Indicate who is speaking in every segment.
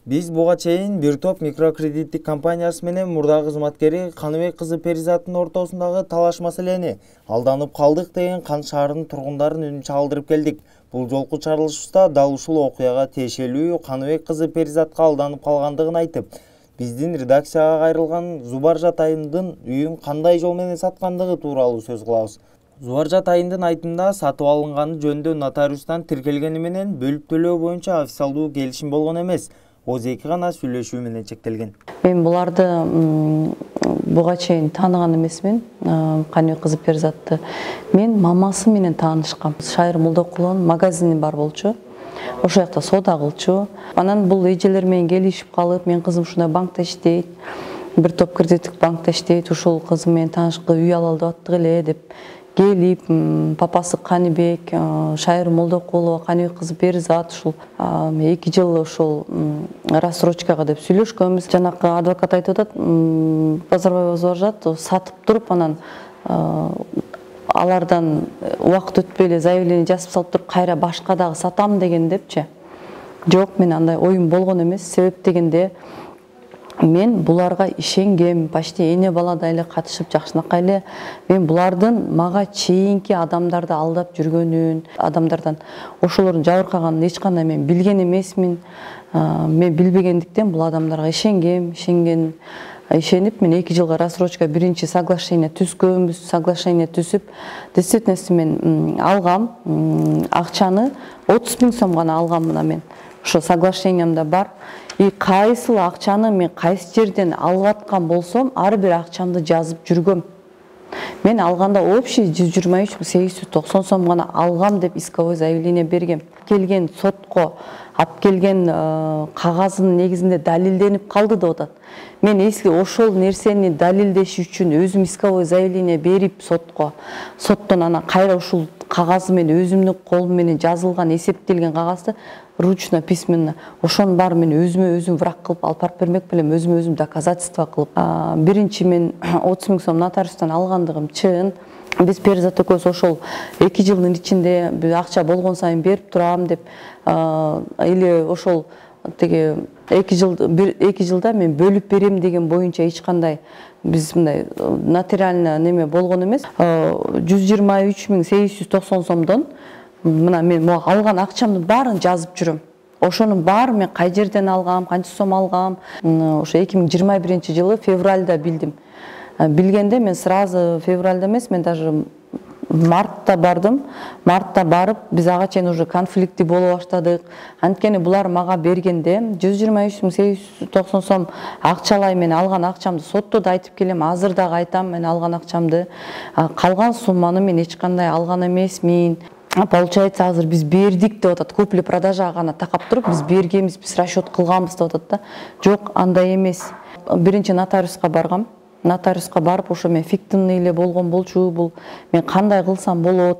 Speaker 1: Биз буга чейин бир топ микрокредиттик компаниясы менен мурдагы кызматкери Каныбек кызы Перизаттын ортосундагы талаш маселени алданып калдык деген Кан шаарынын тургундарын үнүн чагылдырып келдик. Бул жолку чыгарылышыбызда дал ушул окуяга тиешелүү Каныбек кызы Перизатка алданып калгандыгын айтып, биздин редакцияга кайрылган Зубаржат Айымдын үйүн кандай жол менен саткандыгы тууралуу сөз кылабыз. Зубаржат Айымдын айтымында сатып алынганы жөнүндө нотариустан тиркелгени менен бөлүп төлөө боюнча официалдуу келишим болгон эмес. Өзеки гана сүйлөшүү менен чектелген.
Speaker 2: Мен буларды буга чейин тааныган эмесмин. Каныбек кызы Перизатты мен мамасы менен таанышкам. Шайыр Молдокулунун магазини бар болчу. Ошол жакта соода кылчу. Анан бул эжелер менен келишип калып, мен кызым ушундай банкта иштейт. Бир топ кредиттик банкта иштейт. Ушул кызым менен таанышкы үй алалы деп аттык эле деп келип, папасы Каныбек, Шайыр Молдокулова, Каныбек кызы Перизат ушул 2 жыл ушул рассрочкага деп сүйлөшкөнбүз. Жанакы адвокат айтып атат, Базарбаева Зубаржат сатып туруп, анан алардан убакыт өтпөй эле заявление жазып салып туруп, кайра башка дагы сатам деген депчи. Жок, мен андай оюм болгон эмес. Себеп дегенде мен буларга ишенгем, почти эне баладай эле катышып жакшынакай эле мен булардын мага чейинки адамдарды алдап жүргөнүн, адамдардан ошолордун жабыркаганын эч кандай мен билген эмесмин. Мен билбегендиктен бул адамдарга ишенип мен 2 жылга рассрочка биринчи соглашение түзгөнбүз. Соглашение түзүп, действительности мен алгам акчаны 30 000 сом гана алгам мына мен. Ошо соглашениямда бар. И кайсыл акчаны мен кайсы жерден алып аткан болсом, ар бир акчамды жазып жүргөм. Мен алганда общий 123 890 сом гана алгам деп исковой заявление бергем. Келген сотко алып келген кагазынын негизинде далилденип калды деп атат. Мен эски ошол нерсени далилдеш үчүн өзүм исковой заявление берип соттон анан кайра ушул кагазы менен өзүмдүн колум менен жазылган, эсептелген кагазды ручно, письменно ошонун баары мен өзүмө өзүм враг кылып алып барып бермек белем, өзүмө өзүм доказательство кылып. Биринчи мен 30 000 сом нотариустан алгандыгым чын. Биз Перизат экөөбүз ошол 2 жылдын ичинде акча болгон сайын берип турам деп, или ошол теги 2 жылда мен бөлүп берем деген боюнча эч кандай биз мындай нотариально неме болгон эмес. 123 890 сомдон мына мен алган акчамдын баарын жазып жүрөм. Ошонун баары мен кай жерден алгам, канча сом алгам, ошо 2021 жылы февралда билдим. Билгенде мен сразу февралда эмес, мен даже мартта бардым. Мартта барып, биз ага чейин уже конфликти боло баштадык. Анткени булар мага бергенде 123 890 сом акчалай мен алган акчамды сотто да айтып келем, азыр дагы айтам, мен алган акчамды. Калган сумманы мен эч кандай алган эмесмин. Получается, азыр биз бердик деп атат. Купли-продажа гана такап туруп, биз бергенбиз, биз расчет кылганбыз деп атат да. Жок, андай эмес. Биринчи нотариуска баргам. Нотариуска барып, ошо мен фиктивный эле болгон болчу, бул мен кандай кылсам болот?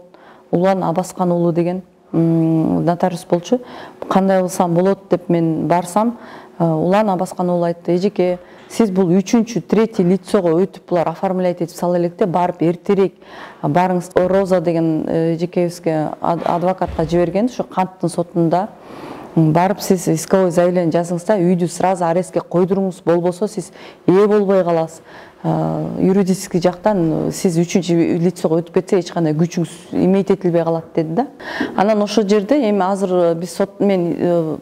Speaker 2: Улан Абаскан уулу деген нотариус болчу. Кандай кылсам болот деп мен барсам, Улан Абаскан уулу айтты: "Эжеке, сиз бул 3-чү, 3-ти лицого өтүп булар оформлять этип сала электе, барып эртерээк барыңыз." Роза деген эжекебизге адвокатка жиберген, ошо канттын сотунда. Барып сиз исковой заявление жазыңыз да, үйдү сразу арестке койдуруңуз, болбосо сиз ээ болбой каласыз. Юридический жактан сиз 3-чү лицого өтүп кетсе эч кандай күчүңүз имейт этилбей калат деди да. Анан ошол жерде эми азыр биз сот мен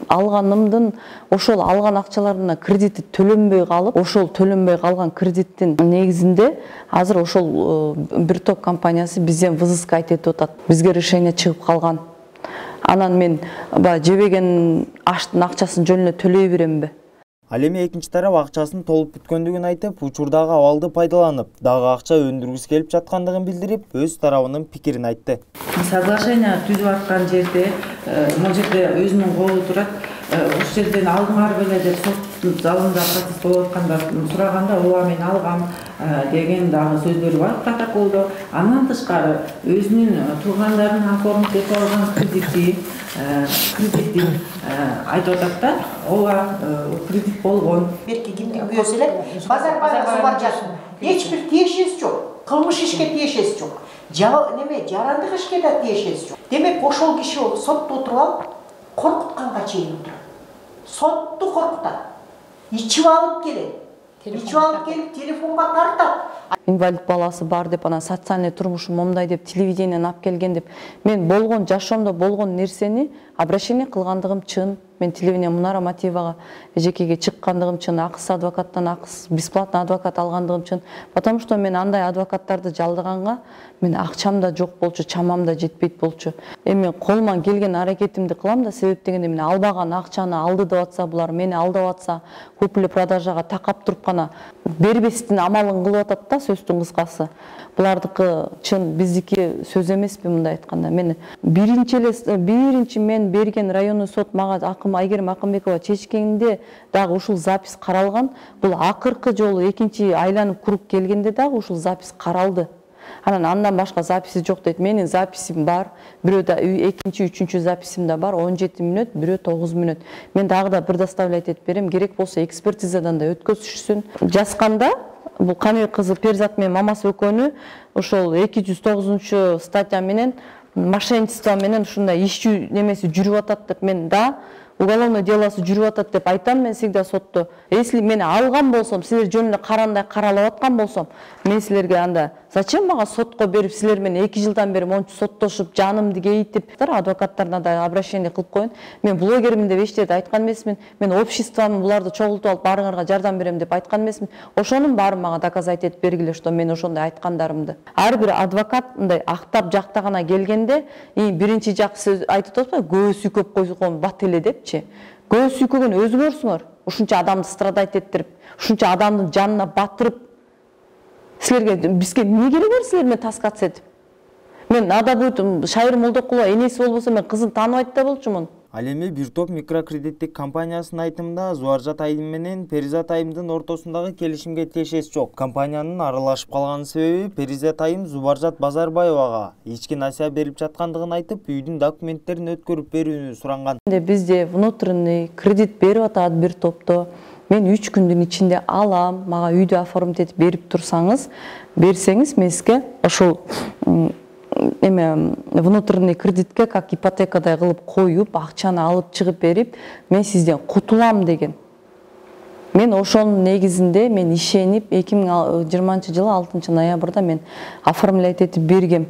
Speaker 2: алганымдын ошол алган акчаларына кредити төлөнбөй калып, ошол төлөнбөй калган кредиттин негизинде азыр ошол бир топ компаниясы бизден взыскать этип атат. Бизге решение чыгып калган. Анан мен жебеген аштын акчасын жөнүнө төлөй беремби?
Speaker 1: Ал эми экинчи тарап акчасын толуп бүткөндүгүн айтып, учурдагы абалды пайдаланып, дагы акча өндүргүсү келип жаткандыгын билдирип, өз тарабынын пикирин айтты.
Speaker 3: Соглашение түзүп аткан жерде, могу жерде өзүнүн колу турат. Ошол жерден алдыңар беле деп соттун залында процесс болуп атканда сураганда, ооба мен алгам деген дагы сөздөр бар протоколдо. Андан тышкары өзүнүн туугандарынын оформлуп деп алган кредитти айтып атат да, ооба кредит болгон.
Speaker 4: Берки кимдин күйөөсү эле Базарбаева Зубаржат. Эч бир тиешеси жок. Кылмыш ишке тиешеси жок. Жарандык ишке да тиешеси жок. Демек ошол киши сотто отуруп алып коркутканга чейин отурат. сотты коркутат. Ичип алып келет. Ичип алып келип телефонга тартат.
Speaker 2: Инвалид баласы бар деп, ана социальный турмушу момдай деп, телевидениеден алып келген деп. Мен болгон жашоомдо болгон нерсени обращение кылгандыгым чын. Мен телевидение Мунара Матиевага жекеге чыккандыгым чын, акысыз адвокаттан акысыз бесплатно адвокат алгандыгым чын. Потому что мен андай адвокаттарды жалдыганга мен акчам да жок болчу, чамам да жетпейт болчу. Эми колуман келген аракетимди кылам да, себеп дегенде мен албаган акчаны алды деп атса, булар мени алдап атса, купли продажага такап туруп гана бербестин амалын кылып атат да, сөздүн кыскасы. Булардыкы чын, биздики сөз эмеспи мындай айтканда. Мен биринчи мен берген районный сот мага Айгерим Акымбекова чечкенде дагы ушул запись каралган. Бул акыркы жолу экинчи айланып куруп келгенде дагы ушул запись каралды. Андан башка записи жок дейт. Менин записим бар. Бирөөдө экинчи, үчүнчү записим да бар. 17 мүнөт, бирөө 9 мүнөт. Мен дагы да бир доставлять этип берем. Керек болсо экспертизадан да өткөзүшсүн. Жасканда бул Каныбек кызы Перизат менен мамасы экөөнү ошол 209 статья менен мошенничество менен ушундай иш немеси жүрүп атат деп мен да уголовный делосы жүрүп атат деп айтам мен всегда сотто. Если мени алган болсом, силер жөн эле карандай каралып аткан болсом, мен силерге анда зачем мага сотко берип, силер менен 2 жылдан бери мончу соттошуп, жанымды кейитип, адвокаттарына да обращение кылып коюн. Мен блогермин деп эч жерде айткан эмесмин. Мен обществомун, буларды чогултуп алып барыңарга жардам берем деп айткан эмесмин. Ошонун баарын мага доказать этип бергиле, что мен ошондой айткандарымды. Ар бир адвокат мындай актап жактагана келгенде, биринчи жак сөз айтып атпайбы, көз сүйкөп койгон бат эле депчи. Көз сүйкөгөн өзүңөрсүңөр. Ушунча адамды страдать эттирип, ушунча адамдын жанына батырып, силерге бизге эмне кереги бар силер менен таскат этип? Мен ада будет Шайыр Молдокулова энеси болбосо мен кызын тааныбайт да болчумун.
Speaker 1: Ал эми бир топ микрокредиттик компаниясынын айтымында Зубаржат айым менен Перизат айымдын ортосундагы келишимге тиешеси жок. Компаниянын аралашып калган себеби Перизат айым Зубаржат Базарбаевага ички насыя берип жаткандыгын айтып, үйдүн документтерин өткөрүп берүүнү суранган.
Speaker 2: Бизде внутренний кредит берип атат бир топто. Мен 3 күндүн ичинде алам, мага үйдү оформить этип берип турсаңыз, берсеңиз мен сизге ошол внутренний кредитке как ипотекадай кылып коюп, акчаны алып чыгып берип, мен сизден кутулам деген. Мен ошонун негизинде мен ишенип 2020 жылы 6 ноябрда мен оформлять этип бергем.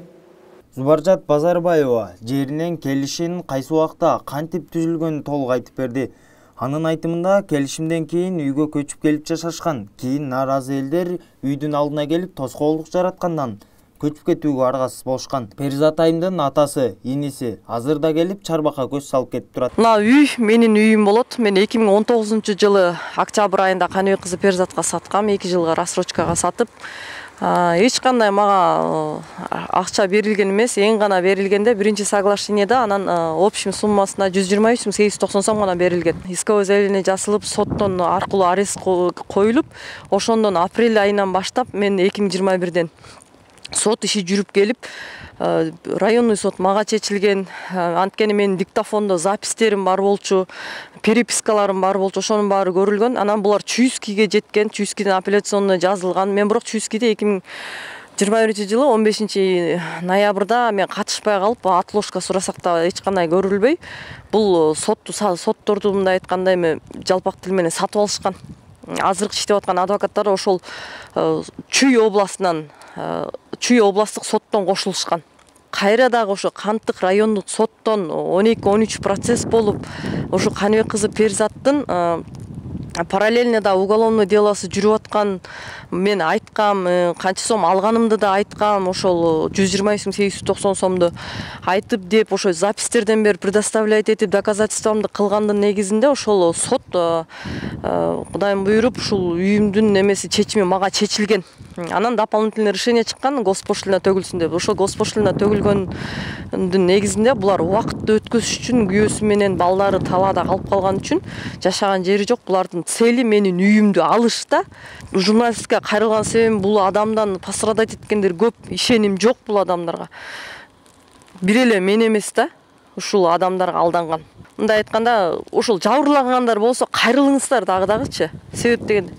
Speaker 1: Зубаржат Базарбаева жеринен келишин кайсы убакта кантип түзүлгөнүн толук айтып берди. Анын айтымында келишимден кийин үйгө көчүп келип жашашкан. Кийин нааразы элдер үйдүн алдына келип тоскоолдук жараткандан көчүп кетүүгө аргасыз болушкан. Перизат айымдын атасы, иниси азыр да келип чарбакка көз салып кетип турат.
Speaker 2: Мына үй менин үйүм болот. Мен 2019 жылы октябрь айында Каныбек кызы Перизатка саткам, 2 жылга рассрочкага сатып. Эч кандай мага акча берилген эмес, эң гана берилгенде биринчи соглашениеде анан общий суммасына 123.890 сом гана берилген. Исковое заявление жазылып, соттон аркылуу арест коюлуп, ошондон апрель айынан баштап мен 2021ден сот иши жүрүп келип, районный сот мага чечилген. Анткени менин диктофондо запистерим бар болчу, перепискаларым бар болчу, ошонун баары көрүлгөн. Анан булар Чуйскийге жеткен, Чуйскийден апелляционный жазылган. Мен бирок Чуйскийде 2021 жылы 15 ноябрда мен катышпай калып, отложка сурасак да эч кандай көрүлбөй. Бул сотторду мындай айтканда эми жалпак тил менен сатып алышкан. Азыркы иштеп аткан адвокаттар ошол Чүй областынан, Чүй областтык соттон кошулушкан. Кайра дагы ошо Кантык райондук соттон 12-13 процесс болуп, ошо Каныбек кызы Перизаттын параллельно да уголовный делосы жүрүп аткан. Мен айткам, канча сом алганымды да айткам, ошол 123.890 сомду айтып деп, ошо запистерден бери предоставлять этип доказательствомду кылгандын негизинде ошол сот Кудайым буйруп ушул үйүмдүн немеси чечими мага чечилген. Анан дополнительный решение чыккан, госпошлина төгүлсүн деп. Ошо госпошлина төгүлгөндүн негизинде булар убакытты өткөзүш үчүн күйөөсү менен балдары талаада калып калган үчүн жашаган жери жок. Булардын цели менин үйүмдү алышта. Журналистке кайрылган себебим бул адамдан пострадать эткендер көп, ишеним жок бул адамдарга. Бир эле мен эмес да, ушул адамдарга алданган. Мындай айтканда, ошол жабырлагандар болсо кайрылыңыздар дагычы. Себеп дегенде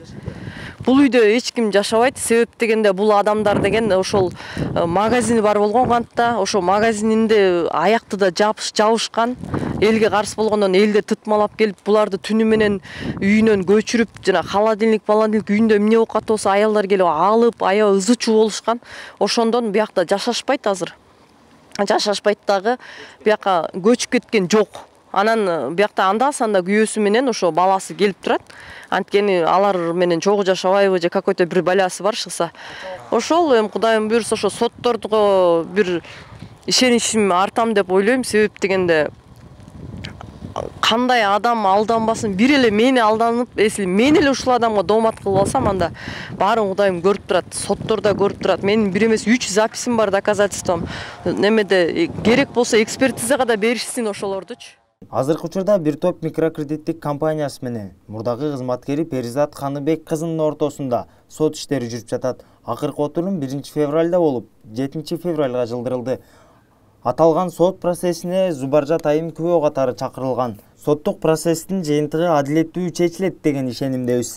Speaker 2: бул үйдө эч ким жашабайт. Себеп дегенде бул адамдар деген ошол магазини бар болгон кантта, ошол магазининде аякты да жабышкан.
Speaker 5: элге каршы болгондон элде тытмалап келип буларды түнү менен үйүнөн көчүрүп жана холодильник үйүндө эмне оокат болсо аялдар келип алып аябай ызы чуу болушкан. Ошондон биякта жашашпайт азыр. Жашашпайт дагы, бияка көчүп кеткен жок. Анан биякта анда-санда күйөөсү менен ошо баласы келип турат. Анткени алар менен чогуу жашабайбы же какой-то бир баласы бар шыкса. Ошол эми Кудайым буйрса ошо сотторго бир ишеничим артам деп ойлойм. Себеп дегенде кандай адам алданбасын, бир эле мени алданып, мен эле ушул адамга доомат кылып алсам, анда баарын Кудайым көрүп турат, соттордо көрүп турат. Менин бир эмес 3 записим бар, доказательством. Немеде керек болсо экспертизага да беришсин ошолордучу.
Speaker 1: Азыркы учурда бир топ микрокредиттик компаниясы менен мурдагы кызматкери Перизат Каныбек кызынын ортосунда сот иштери жүрүп жатат. Акыркы отурум 1 февралда болуп, 7 февралга жылдырылды. Аталган сот процессине Зубаржат Айым күбө катары чакырылган. Соттук процесстин жыйынтыгы адилеттүү чечилет деген ишенимдебиз.